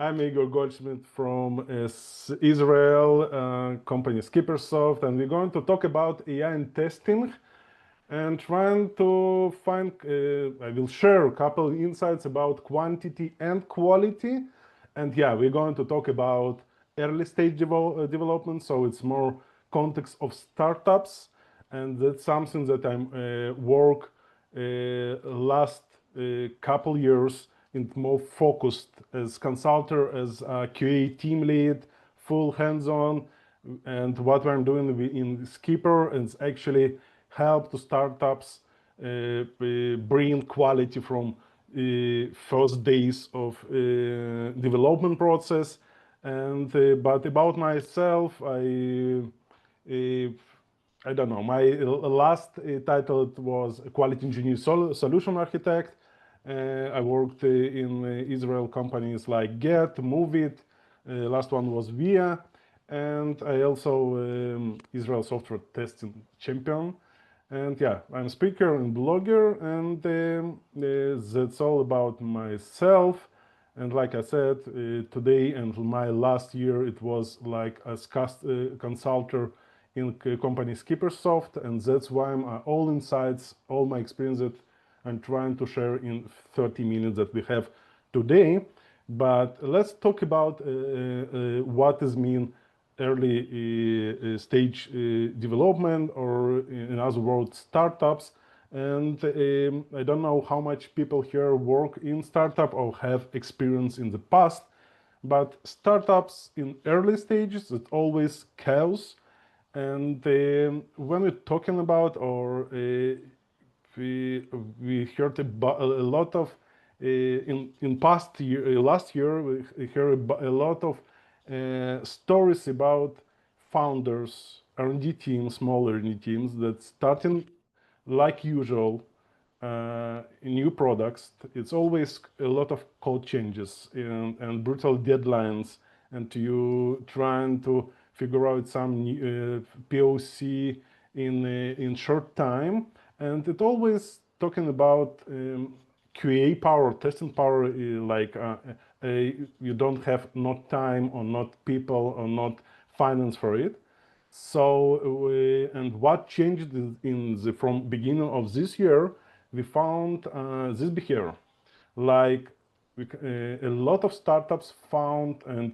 I'm Igor Goldshmidt from Israel, company Skippersoft, and we're going to talk about AI in testing and trying to find, I will share a couple of insights about quantity and quality. And yeah, we're going to talk about early stage development, so it's more context of startups, and that's something that I'm work last couple years in more focused as consultant, as a QA team lead, full hands-on, and what I'm doing in Skipper is actually help to startups bring quality from first days of development process. And but about myself, I don't know. My last title was Quality Engineer Solution Architect. I worked in Israel companies like Get, Moveit. Last one was VIA, and I also Israel software testing champion. And yeah, I'm a speaker and blogger, and that's all about myself. And like I said, today and my last year, it was like as consultant in company Skippersoft, and that's why I'm all insights, all my experience that I'm trying to share in 30 minutes that we have today. But let's talk about what does mean early stage development, or in other words, startups. And I don't know how much people here work in startup or have experience in the past, but startups in early stages, it's always chaos. And when we're talking about, or we heard about a lot of in past year, last year we heard a lot of stories about founders, R&D teams, small R&D teams that starting like usual new products. It's always a lot of code changes and brutal deadlines, and you trying to figure out some POC in short time, and it always talking about QA power, testing power, you don't have not time or not people or not finance for it. So, and what changed from beginning of this year, we found this behavior. Like a lot of startups found, and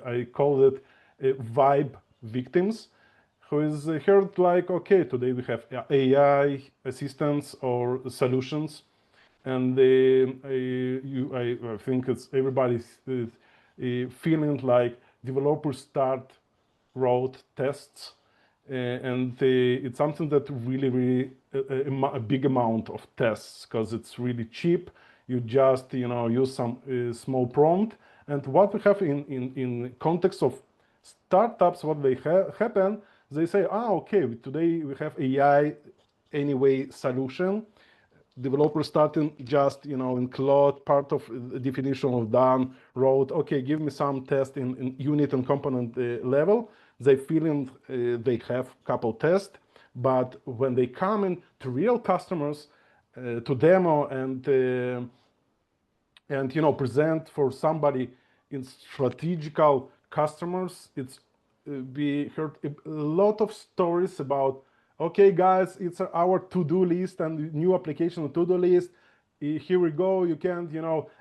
I call it vibe victims, who is heard like, okay, today we have AI assistants or solutions, and I think it's everybody's feeling like developers wrote tests, and it's something that really a big amount of tests, because it's really cheap. You just use some small prompt, and what we have in context of startups, what they happen, they say, okay, today we have AI anyway solution. Developers starting just in Claude, part of the definition of done, wrote, okay, give me some test in unit and component level. They feeling they have couple tests, but when they come in to real customers to demo and present for somebody in strategical customers, it's we heard a lot of stories about, okay guys, it's our to-do list and new application to-do list. Here we go, you can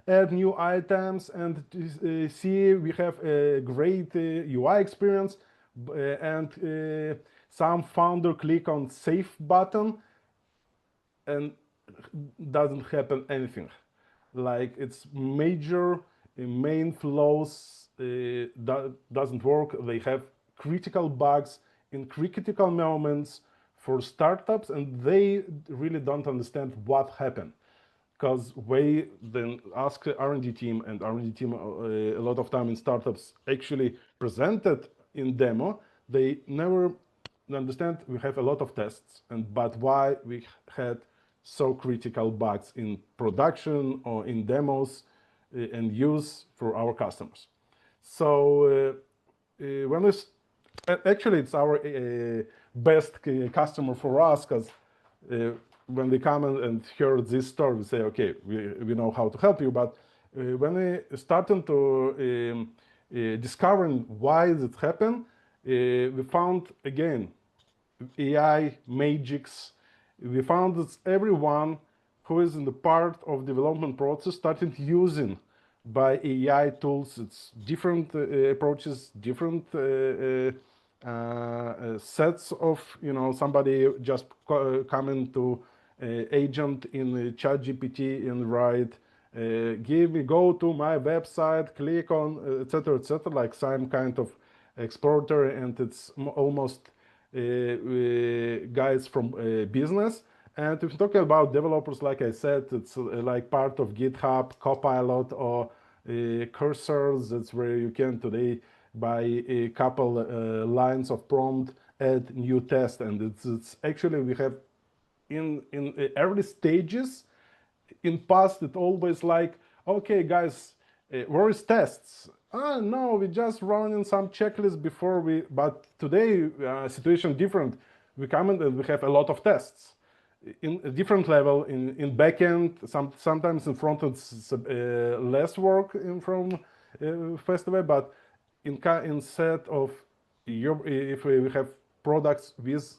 add new items and see we have a great UI experience, and some founder click on save button and doesn't happen anything. Like it's major main flows doesn't work. They have critical bugs in critical moments for startups, and they really don't understand what happened, because we then ask R&D team, and R&D team a lot of time in startups actually presented in demo, they never understand we have a lot of tests, but why we had so critical bugs in production or in demos and use for our customers. So when we actually it's our best customer for us, because when they come and hear this story, we say, okay, we know how to help you, but when we started to discovering why it happened, we found again AI magics. We found that everyone who is in the part of development process started using by AI tools. It's different approaches, different sets of, somebody just coming to agent in ChatGPT and write, go to my website, click on, etc., like some kind of exporter, and it's almost guys from business. And if you're talking about developers, like I said, it's like part of GitHub, Copilot, or cursors. That's where you can today, by a couple lines of prompt, add new test. And it's actually, we have in early stages, in past it always like, okay guys, where is tests? Ah, no, we just running some checklist before we, but today situation different. We come in and we have a lot of tests in a different level in backend. Sometimes in front it's less work in from festival, but instead of if we have products with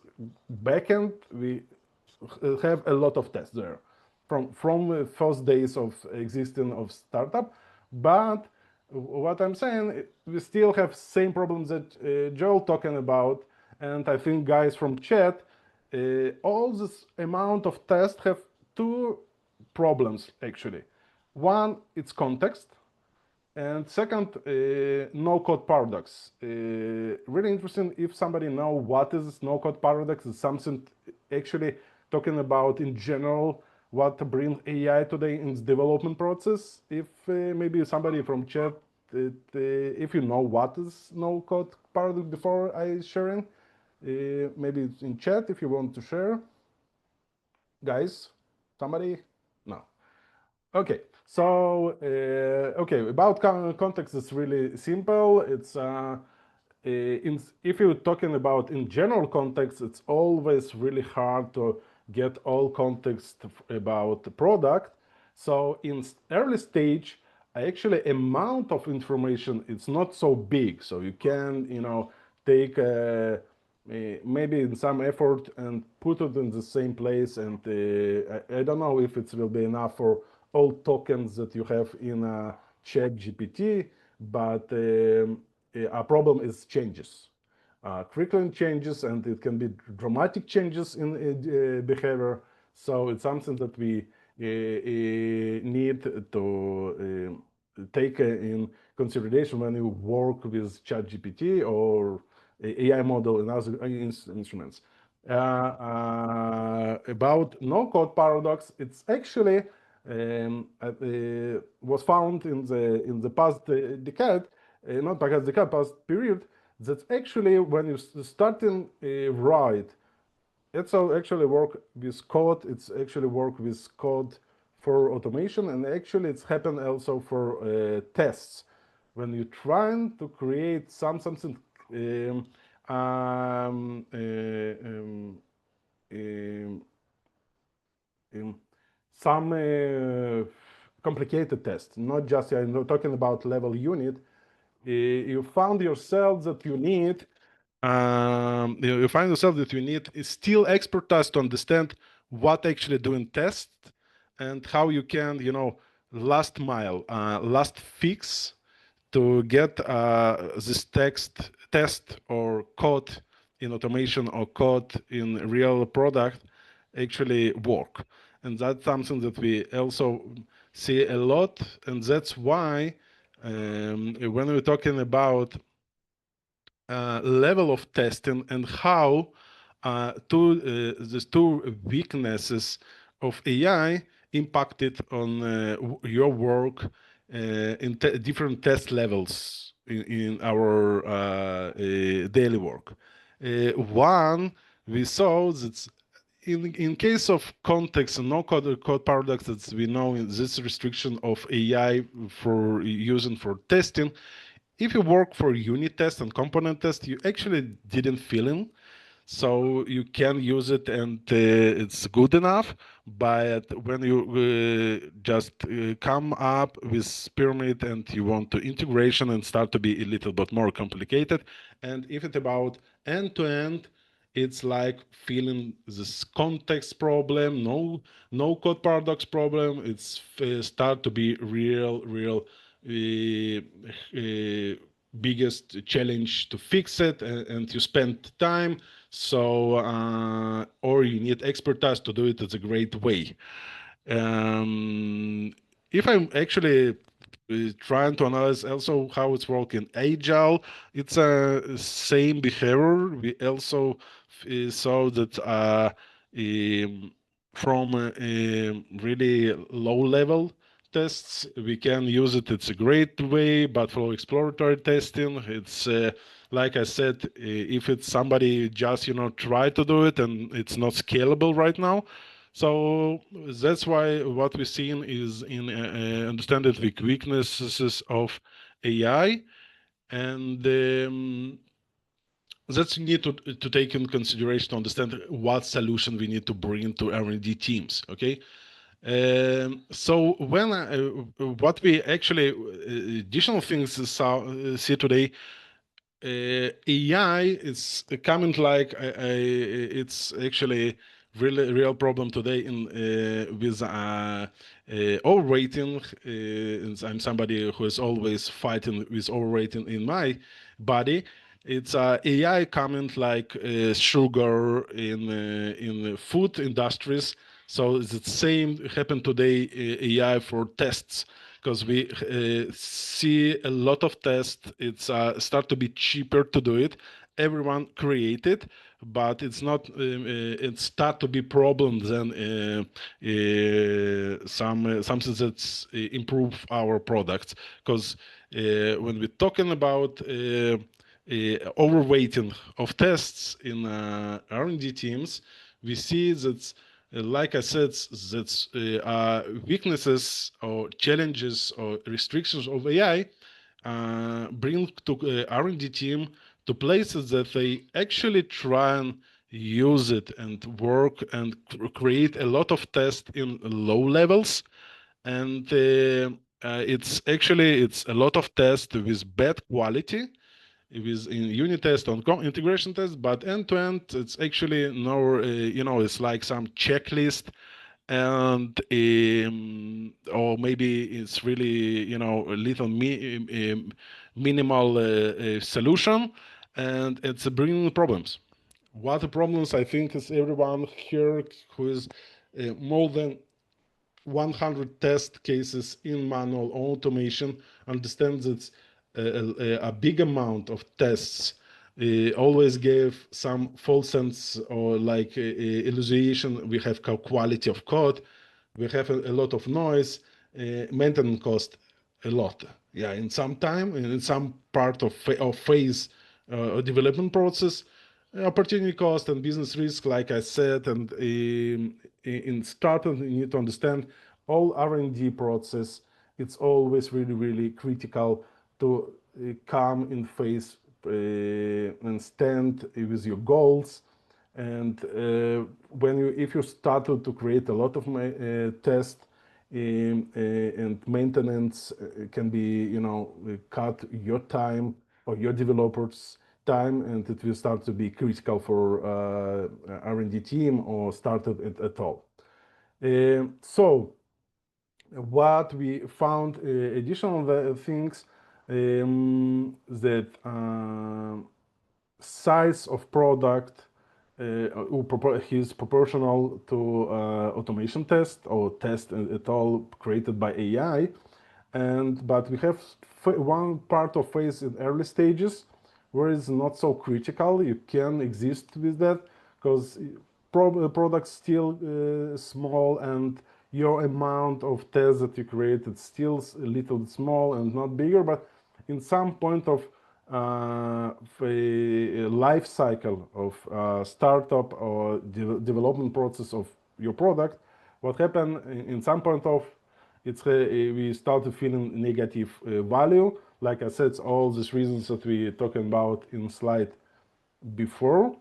backend, we have a lot of tests there from first days of existing of startup. But what I'm saying, we still have same problems that Joel talking about, and I think guys from chat, all this amount of tests have two problems actually. One, it's context, and second, no-code paradox. Really interesting if somebody know what is no-code paradox. It's something actually talking about in general what brings AI today in the development process. If maybe somebody from chat, if you know what is no-code paradox before I sharing, maybe it's in chat if you want to share. Guys, somebody? No. Okay, so okay, about context, it's really simple. It's if you're talking about in general context, it's always really hard to get all context about the product. So in early stage, actually amount of information it's not so big. So you can, take maybe in some effort and put it in the same place. And I don't know if it will be enough for all tokens that you have in Chat GPT, but a problem is changes. Frequent changes, and it can be dramatic changes in behavior. So it's something that we need to take in consideration when you work with ChatGPT or AI model and other instruments. About no-code paradox, it's actually was found in the past decade, not past decade, past period. That actually when you starting write, it's actually work with code. It's actually work with code for automation, and actually it's happened also for tests. When you're trying to create something um, some complicated test, not just talking about level unit. You found yourself that you need you find yourself that you need still expertise to understand what actually doing test and how you can, last mile, last fix to get this test or code in automation or code in real product actually work. And that's something that we also see a lot, and that's why when we're talking about level of testing and how these two weaknesses of AI impacted on your work in different test levels in our daily work. One, we saw that in case of context and no code paradox, that we know in this restriction of AI for using for testing, if you work for unit test and component test, you actually didn't feel in. so you can use it and it's good enough. But when you just come up with pyramid and you want to integration and start to be a little bit more complicated, and if it's about end to end, it's like feeling this context problem, no code paradox problem. It's start to be real biggest challenge to fix it, and you spend time. So or you need expertise to do it. It's a great way. um, if I'm actually trying to analyze also how it's working agile, it's a same behavior. We also saw that um, from really low level tests we can use it. It's a great way, but for exploratory testing, it's like I said, if it's somebody just try to do it and it's not scalable right now. So that's why what we're seeing is in understanding the weaknesses of AI, and that's need to take in consideration to understand what solution we need to bring to R&D teams. Okay, so when what we actually additional things see today, AI is coming like it's actually really real problem today in with overrating. And I'm somebody who is always fighting with overrating in my body. It's AI coming like sugar in the food industries. So it's the same happened today. AI for tests, because we see a lot of tests. It's start to be cheaper to do it. Everyone create it, but it's not. It start to be problems and something that's improve our products. Because when we're talking about overweighting of tests in R&D teams, we see that like I said, that's weaknesses or challenges or restrictions of AI bring to R&D team to places that they actually try and use it and work and create a lot of tests in low levels, and it's a lot of tests with bad quality with in unit test on integration test, but end to end it's actually no it's like some checklist, and or maybe it's really a little minimal solution, and it's bringing problems. What the problems, I think, is everyone here who is more than 100 test cases in manual automation understands that a big amount of tests always gave some false sense or like illustration. We have quality of code, we have a lot of noise, maintenance cost a lot. Yeah, in some time, in some part of phase development process, opportunity cost and business risk, like I said, and in starting, you need to understand all R&D process. It's always really critical to come in phase and stand with your goals. And if you started to create a lot of tests and maintenance can be cut your time or your developers time, and it will start to be critical for R&D team or started it at all. So what we found additional things, that size of product is proportional to automation test or test at all created by AI. But we have one part of phase in early stages where it's not so critical. You can exist with that because product's still small, and your amount of tests that you created still a little small and not bigger. But in some point of a life cycle of startup or development process of your product, what happened in some point of we started feeling negative value. Like I said, all these reasons that we talking about in slide before,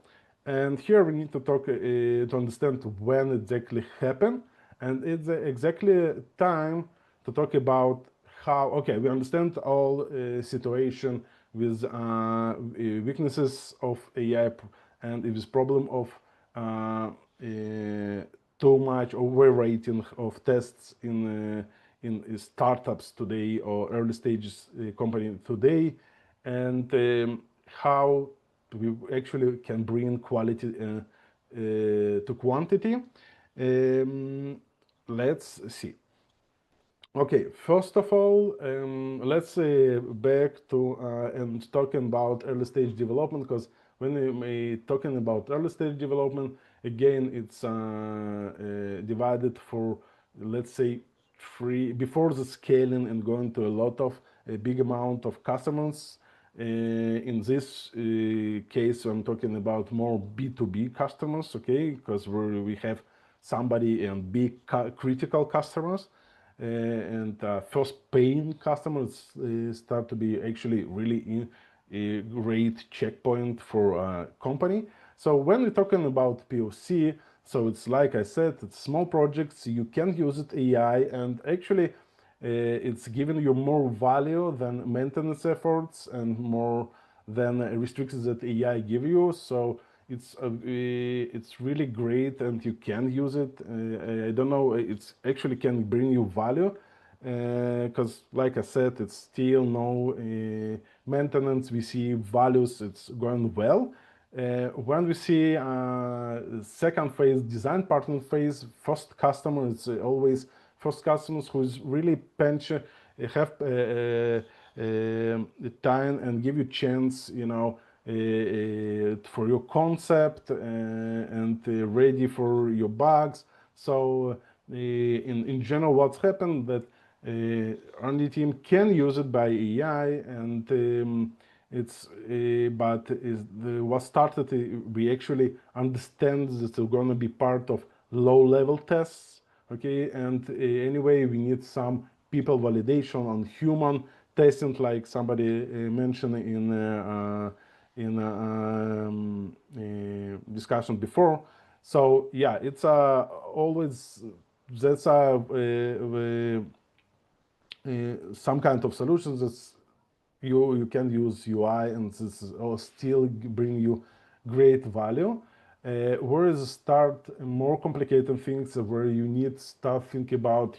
And here we need to talk to understand when exactly happened, and it's exactly time to talk about how. Okay, we understand all situation with weaknesses of AI and this problem of too much overrating of tests in startups today or early stages company today, and how we actually can bring quality to quantity. Let's see. Okay, first of all, let's back to and talking about early stage development, because when we talking about early stage development, again, it's divided for, let's say, three before the scaling and going to a lot of a big amount of customers. In this case, I'm talking about more B2B customers, okay, because we have somebody and big critical customers. And first paying customers start to be actually really in a great checkpoint for a company. So when we're talking about POC, so it's like I said, it's small projects, you can use it AI, and actually it's giving you more value than maintenance efforts and more than restrictions that AI give you. So it's really great, and you can use it. I don't know, it's actually can bring you value because, like I said, it's still no maintenance. We see values, it's going well. When we see second phase, design partner phase, first customer, it's always first customers who's really have time and give you chance, for your concept and ready for your bugs. So in general, what's happened that R&D team can use it by AI, and it's but what started, we actually understand that it's going to be part of low-level tests, okay, and anyway we need some people validation on human testing, like somebody mentioned in discussion before. So yeah, it's always that's some kind of solutions that you can use UI, and this will still bring you great value. Whereas start more complicated things where you need start think about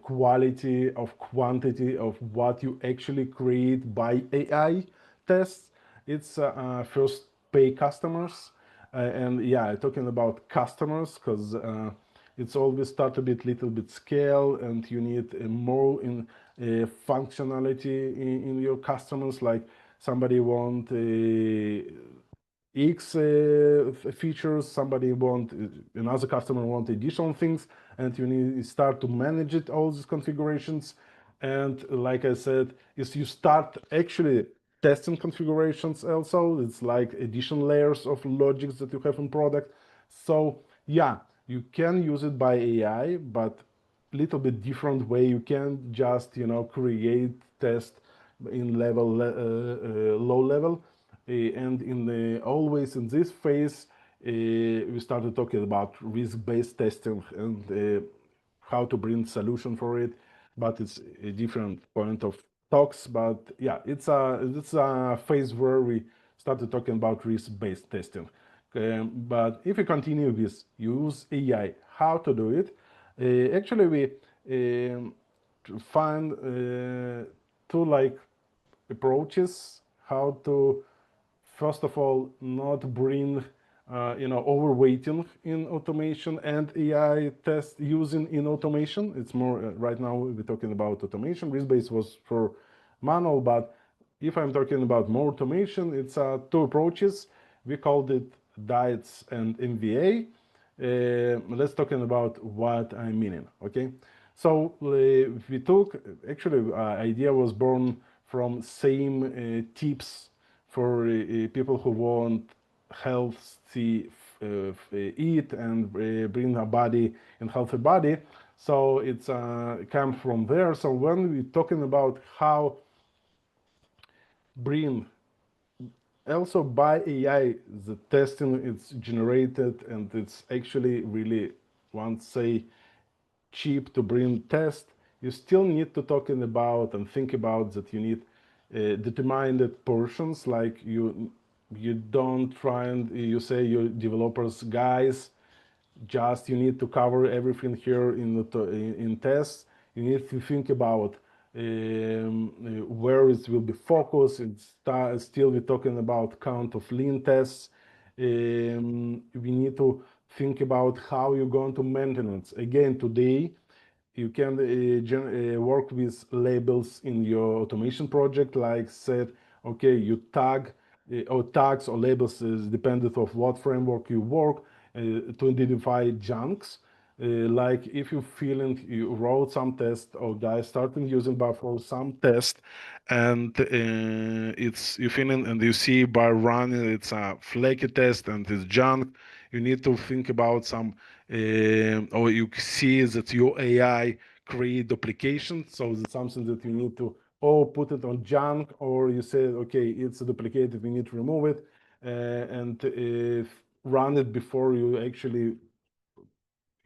quality of quantity of what you actually create by AI tests. It's first pay customers, and yeah, talking about customers because it's always start a little bit scale, and you need more in functionality in your customers. Like somebody want X features, somebody want another customer want additional things, and you need to start to manage it, all these configurations. And like I said, is you start actually testing configurations also. It's like additional layers of logics that you have in product. So yeah, you can use it by AI, but little bit different way. You can just create test in low level, and in the always in this phase we started talking about risk-based testing and how to bring solution for it, but it's a different point of talks. But yeah, it's a phase where we started talking about risk-based testing. But if we continue with use AI, how to do it, actually we find two like approaches how to first of all not bring overweighting in automation and AI test using in automation. It's more right now we're talking about automation. Risk-based was for manual, but if I'm talking about more automation, it's two approaches. We called it diets and MVA. Let's talking about what I'm meaning. Okay, so we took actually idea was born from same tips for people who want healthy eat and bring a body and healthy body. So it's come from there. So when we're talking about how bring also by AI, the testing it's generated and it's actually really, once say, cheap to bring test. You still need to talking about and think about that you need determined portions, like you don't try and you say you developers guys just you need to cover everything here in tests. You need to think about where it will be focused. Still we're talking about count of lean tests. We need to think about how you're going to maintenance. Again, today you can work with labels in your automation project, like said, okay, you tag or tags or labels is dependent of what framework you work to identify junks. Like if you feeling you wrote some test or guys starting using Buffalo some test, and it's you feeling and you see by running it's a flaky test and it's junk, you need to think about some or you see that your AI create duplication, so it's something that you need to or put it on junk, or you say okay it's duplicated, we need to remove it and run it before you actually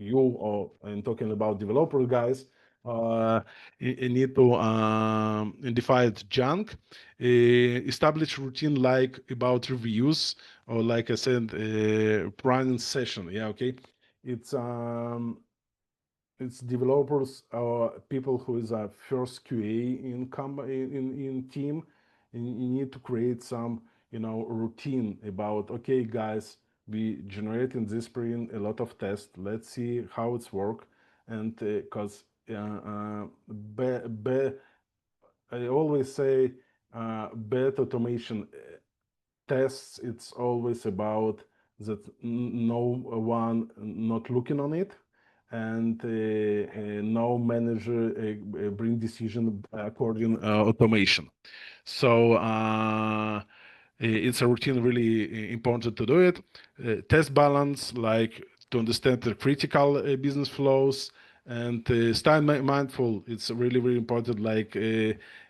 you or I'm talking about developer guys you need to define junk, establish routine like about reviews or like I said running session. Yeah, okay. It's it's developers or people who is a first QA in team, and you need to create some routine about okay guys, we generate in this sprint a lot of tests, let's see how it's work. And because I always say bad automation tests, it's always about that no one not looking on it, and no manager bring decision according automation. So it's a routine really important to do it. Test balance, like to understand the critical business flows, and stay mindful. It's really really important. Like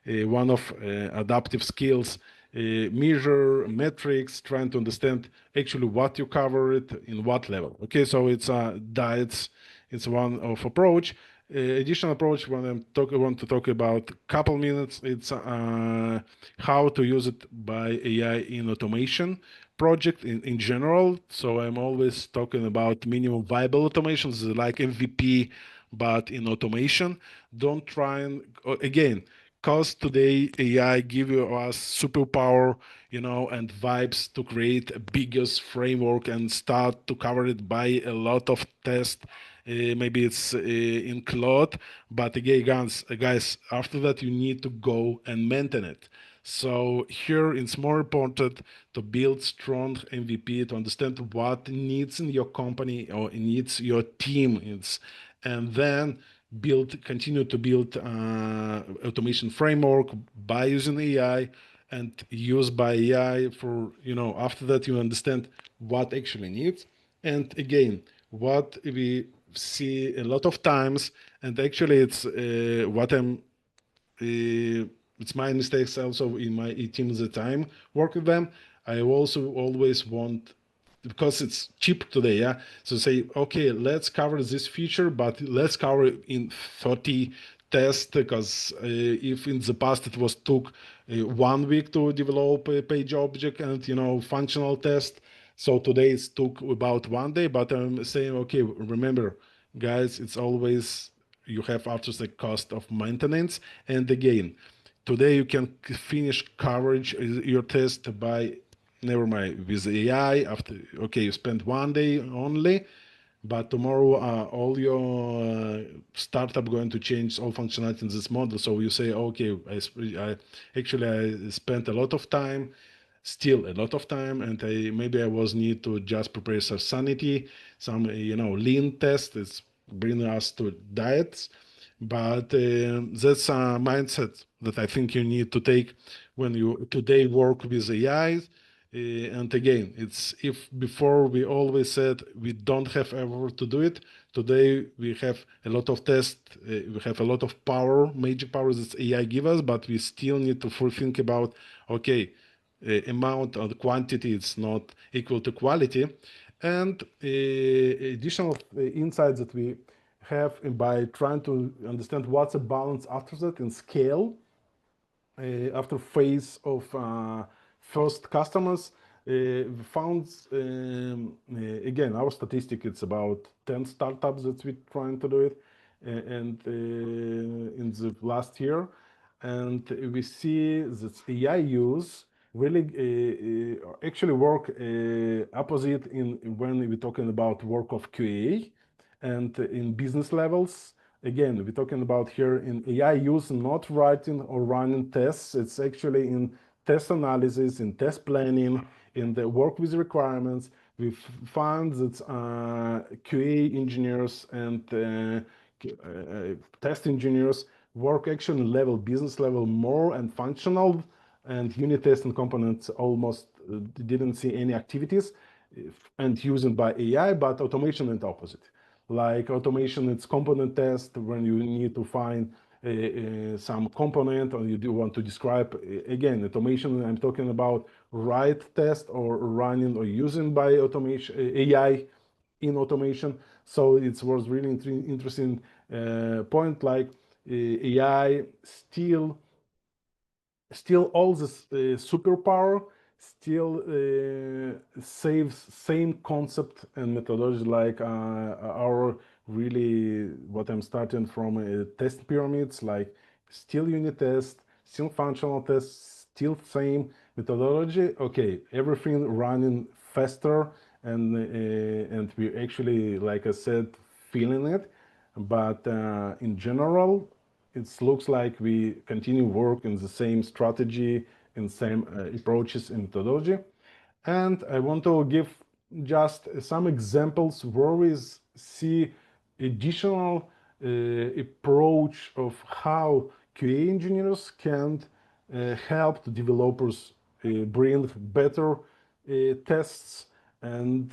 one of adaptive skills, measure metrics, trying to understand actually what you cover it in what level. Okay, so it's diets. It's one of approach. Additional approach when want to talk about couple minutes, it's how to use it by AI in automation project in general. So I'm always talking about minimum viable automations like MVP, but in automation. Don't try and again, cause today AI give you us superpower, and vibes to create a biggest framework and start to cover it by a lot of tests. Maybe it's in Claude, but again, guys, after that you need to go and maintain it. So here it's more important to build strong MVP, to understand what needs in your company or needs your team, and then continue to build automation framework by using AI, and use by AI for after that you understand what actually needs. And again, what we see a lot of times, and actually it's what I'm it's my mistakes also in my team that I'm work with them. I also always want, because it's cheap today, yeah. So say, okay, let's cover this feature, but let's cover it in 30 tests, because if in the past it was took 1 week to develop a page object and functional test, so today it's took about 1 day. But I'm saying, okay, remember, guys, it's always you have after the cost of maintenance. And again, today you can finish coverage your test by never mind with AI after okay you spend 1 day only, but tomorrow all your startup going to change all functionality in this model. So you say okay, I actually I spent a lot of time, still a lot of time, and maybe I was need to just prepare some sanity, some lean test. It's bringing us to diets, but that's a mindset that I think you need to take when you today work with AI. And again, it's if before we always said we don't have ever to do it. Today we have a lot of tests, we have a lot of power, magic powers that AI give us, but we still need to think about okay, amount or the quantity, it's not equal to quality. And additional insights that we have by trying to understand what's a balance after that in scale, after phase of first customers, we found again our statistic, it's about 10 startups that we're trying to do it, and in the last year, and we see that AI use really actually work opposite in when we're talking about work of QA and in business levels. Again, we're talking about here in AI use, not writing or running tests. It's actually in test analysis, in test planning, in the work with requirements. We found that QA engineers and test engineers work actually level, business level more and functional, and unit test and components almost didn't see any activities and using by AI, but automation and opposite. Like automation, it's component test when you need to find some component or you do want to describe. Again, automation, I'm talking about write test or running or using by automation AI in automation. So it was really interesting point, like AI still all this superpower still saves same concept and methodology, like our really what I'm starting from test pyramids, like still unit test, still functional test, still same methodology. Okay, everything running faster, and we actually, like I said, feeling it. But in general, it looks like we continue work in the same strategy and same approaches and methodology. And I want to give just some examples where we see additional approach of how QA engineers can help the developers bring better tests, and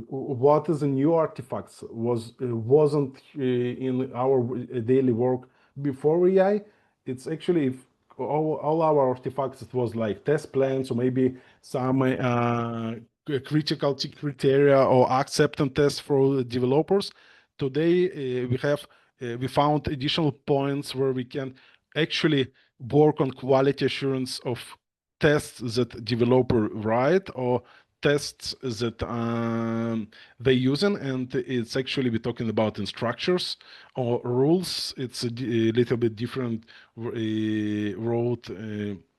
what is the new artifacts wasn't in our daily work before AI. It's actually, if all our artifacts, it was like test plans or maybe some critical criteria or acceptance tests for developers. Today we found additional points where we can actually work on quality assurance of tests that developer write or tests that they're using, and it's actually we're talking about in structures or rules. It's a little bit different road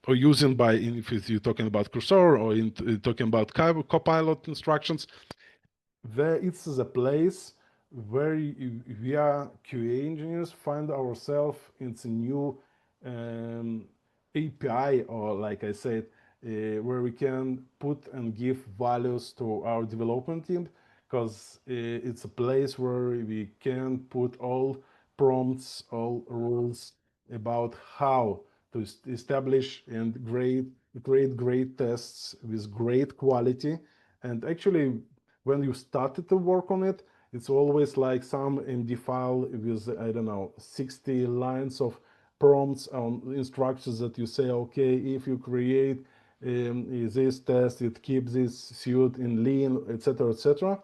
or using by if you're talking about cursor or in talking about copilot instructions. There it's the place where we are QA engineers find ourselves in the new um, API, or like I said, where we can put and give values to our development team, because it's a place where we can put all prompts, all rules about how to establish and great tests with great quality. And actually, when you started to work on it, it's always like some MD file with, I don't know, 60 lines of prompts on instructions that you say, okay, if you create this test, it keeps this suit in lean, etc., etc.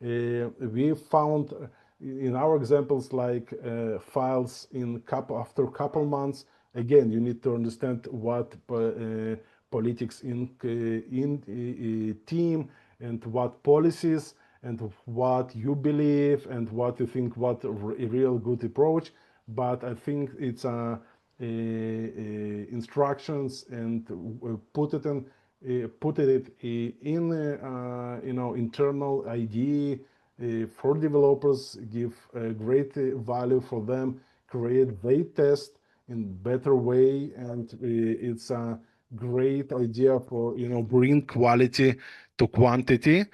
We found in our examples like files in after couple months. Again, you need to understand what politics in team, and what policies, and what you believe, and what you think what a real good approach. But I think it's instructions, and put it in internal IDE for developers, give a great value for them, create they test in better way, and it's a great idea for bring quality to quantity.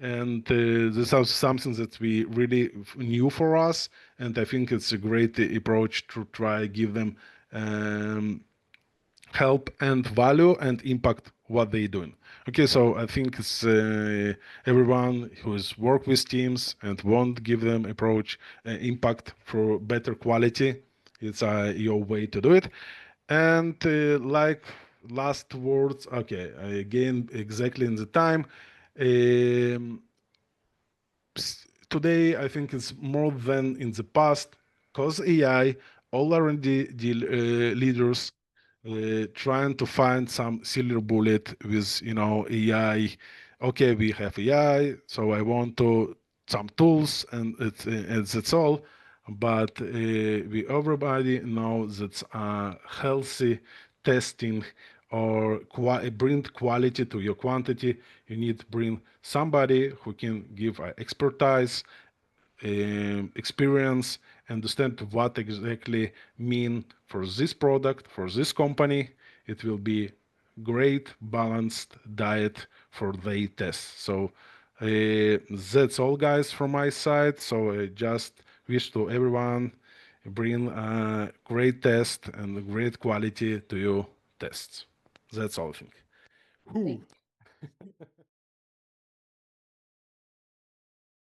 And this is something that we really new for us, and I think it's a great approach to try give them help and value and impact what they're doing. Okay, so I think it's everyone who's worked with teams and want to give them approach impact for better quality. It's your way to do it. And like last words. Okay, again, exactly in the time. Um, Today I think it's more than in the past because AI, all R&D leaders trying to find some silver bullet with AI. Okay, we have AI, so I want to some tools and that's all. But we everybody know that healthy testing or bring quality to your quantity, you need to bring somebody who can give expertise, experience, understand what exactly mean for this product, for this company. It will be great balanced diet for the test. So that's all, guys, from my side. So I just wish to everyone bring a great test and great quality to your tests. That's all I think. Whew. Great.